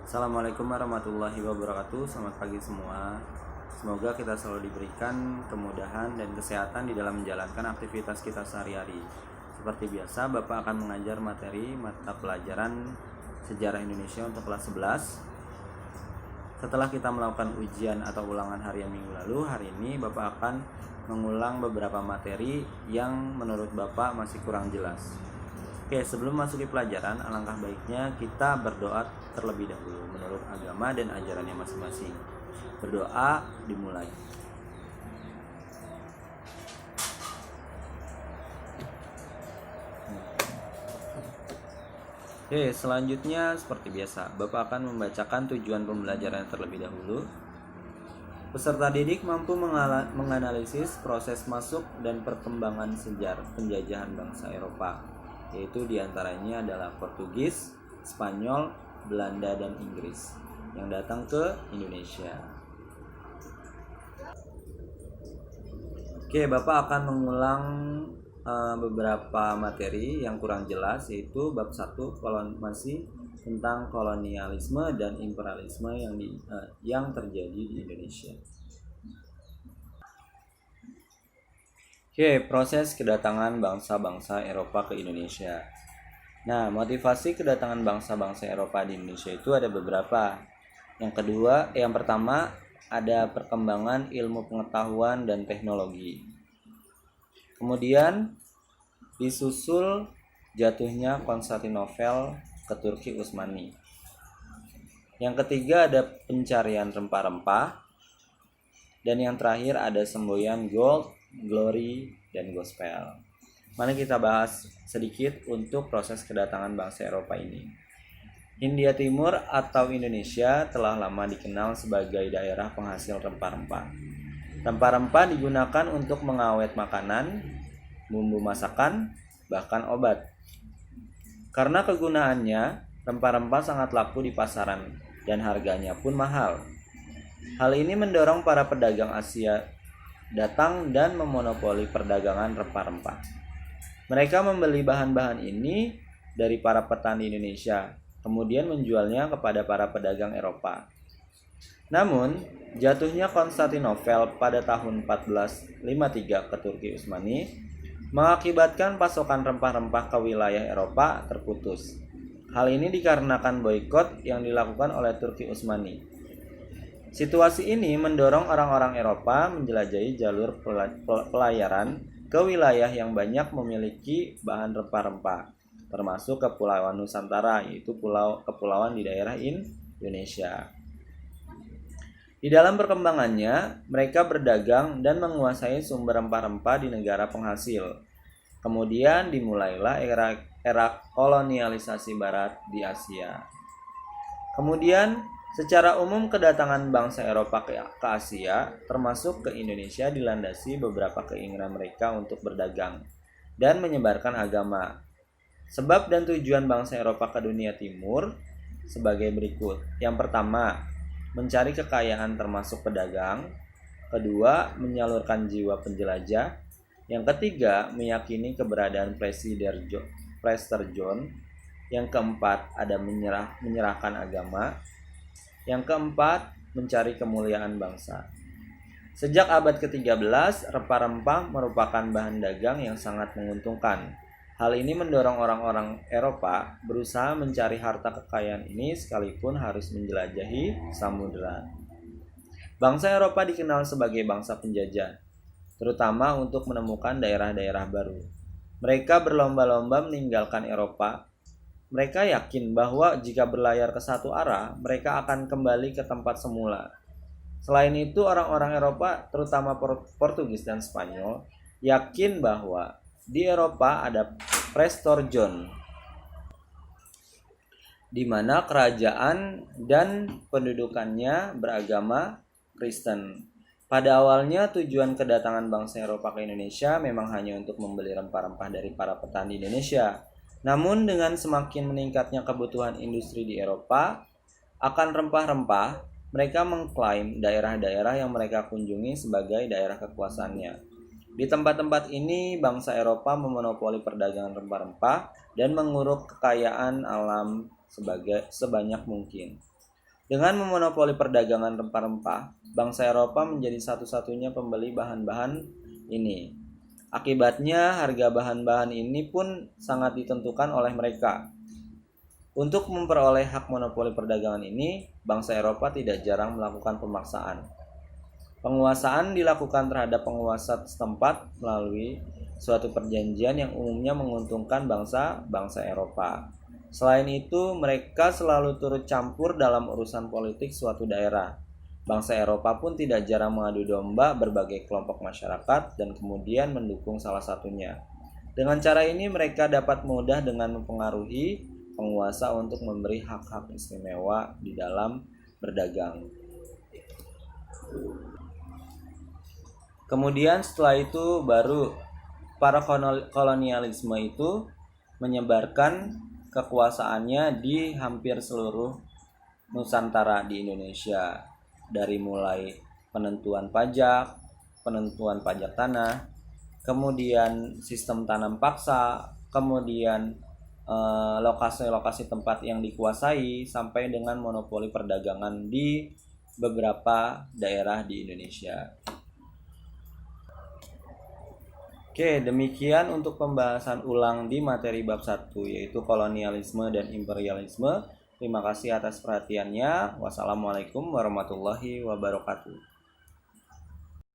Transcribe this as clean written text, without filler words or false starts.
Assalamualaikum warahmatullahi wabarakatuh. Selamat pagi semua. Semoga kita selalu diberikan kemudahan dan kesehatan di dalam menjalankan aktivitas kita sehari-hari. Seperti biasa, Bapak akan mengajar materi mata pelajaran Sejarah Indonesia untuk kelas 11. Setelah kita melakukan ujian atau ulangan harian minggu lalu, hari ini Bapak akan mengulang beberapa materi yang menurut Bapak masih kurang jelas. Oke, sebelum masuki pelajaran, alangkah baiknya kita berdoa terlebih dahulu menurut agama dan ajarannya masing-masing. Berdoa dimulai. Oke, selanjutnya seperti biasa, Bapak akan membacakan tujuan pembelajaran terlebih dahulu. Peserta didik mampu menganalisis proses masuk dan perkembangan sejarah penjajahan bangsa Eropa, yaitu diantaranya adalah Portugis, Spanyol, Belanda, dan Inggris yang datang ke Indonesia. Oke, Bapak akan mengulang beberapa materi yang kurang jelas, yaitu bab 1 masih tentang kolonialisme dan imperialisme yang terjadi di Indonesia. Oke, proses kedatangan bangsa-bangsa Eropa ke Indonesia. Nah, motivasi kedatangan bangsa-bangsa Eropa di Indonesia itu ada beberapa. Yang pertama ada perkembangan ilmu pengetahuan dan teknologi. Kemudian disusul jatuhnya Konstantinopel ke Turki Utsmani. Yang ketiga ada pencarian rempah-rempah. Dan yang terakhir ada semboyan gold, glory, dan gospel. Mari kita bahas sedikit untuk proses kedatangan bangsa Eropa ini. Hindia Timur atau Indonesia telah lama dikenal sebagai daerah penghasil rempah-rempah. Rempah-rempah digunakan untuk mengawet makanan, bumbu masakan, bahkan obat. Karena kegunaannya, rempah-rempah sangat laku di pasaran dan harganya pun mahal. Hal ini mendorong para pedagang Asia datang dan memonopoli perdagangan rempah-rempah. Mereka membeli bahan-bahan ini dari para petani Indonesia, kemudian menjualnya kepada para pedagang Eropa. Namun, jatuhnya Konstantinopel pada tahun 1453 ke Turki Utsmani mengakibatkan pasokan rempah-rempah ke wilayah Eropa terputus. Hal ini dikarenakan boikot yang dilakukan oleh Turki Utsmani. Situasi ini mendorong orang-orang Eropa menjelajahi jalur pelayaran ke wilayah yang banyak memiliki bahan rempah-rempah, termasuk Kepulauan Nusantara, yaitu kepulauan di daerah Indonesia. Di dalam perkembangannya, mereka berdagang dan menguasai sumber rempah-rempah di negara penghasil. Kemudian dimulailah era kolonialisasi Barat di Asia. Kemudian, secara umum kedatangan bangsa Eropa ke Asia, termasuk ke Indonesia, dilandasi beberapa keinginan mereka untuk berdagang dan menyebarkan agama. Sebab dan tujuan bangsa Eropa ke dunia timur sebagai berikut. Yang pertama, mencari kekayaan termasuk pedagang. Kedua, menyalurkan jiwa penjelajah. Yang ketiga, meyakini keberadaan Prester John. Yang keempat, ada menyerahkan agama. Yang keempat, mencari kemuliaan bangsa. Sejak abad ke-13, rempah-rempah merupakan bahan dagang yang sangat menguntungkan. Hal ini mendorong orang-orang Eropa berusaha mencari harta kekayaan ini sekalipun harus menjelajahi samudera. Bangsa Eropa dikenal sebagai bangsa penjajah, terutama untuk menemukan daerah-daerah baru. Mereka berlomba-lomba meninggalkan Eropa. Mereka yakin bahwa jika berlayar ke satu arah, mereka akan kembali ke tempat semula. Selain itu, orang-orang Eropa, terutama Portugis dan Spanyol, yakin bahwa di Eropa ada Prester John, di mana kerajaan dan pendudukannya beragama Kristen. Pada awalnya tujuan kedatangan bangsa Eropa ke Indonesia memang hanya untuk membeli rempah-rempah dari para petani Indonesia. Namun dengan semakin meningkatnya kebutuhan industri di Eropa akan rempah-rempah, mereka mengklaim daerah-daerah yang mereka kunjungi sebagai daerah kekuasaannya. Di tempat-tempat ini, bangsa Eropa memonopoli perdagangan rempah-rempah dan menguruk kekayaan alam sebanyak mungkin. Dengan memonopoli perdagangan rempah-rempah, bangsa Eropa menjadi satu-satunya pembeli bahan-bahan ini. Akibatnya, harga bahan-bahan ini pun sangat ditentukan oleh mereka. Untuk memperoleh hak monopoli perdagangan ini, bangsa Eropa tidak jarang melakukan pemaksaan. Penguasaan dilakukan terhadap penguasa setempat melalui suatu perjanjian yang umumnya menguntungkan bangsa-bangsa Eropa. Selain itu, mereka selalu turut campur dalam urusan politik suatu daerah. Bangsa Eropa pun tidak jarang mengadu domba berbagai kelompok masyarakat dan kemudian mendukung salah satunya. Dengan cara ini mereka dapat mudah dengan mempengaruhi penguasa untuk memberi hak-hak istimewa di dalam berdagang. Kemudian setelah itu baru para kolonialisme itu menyebarkan kekuasaannya di hampir seluruh Nusantara di Indonesia, dari mulai penentuan pajak tanah, kemudian sistem tanam paksa, kemudian lokasi-lokasi tempat yang dikuasai, sampai dengan monopoli perdagangan di beberapa daerah di Indonesia. Oke, demikian untuk pembahasan ulang di materi bab 1, yaitu kolonialisme dan imperialisme. Terima kasih atas perhatiannya. Wassalamualaikum warahmatullahi wabarakatuh.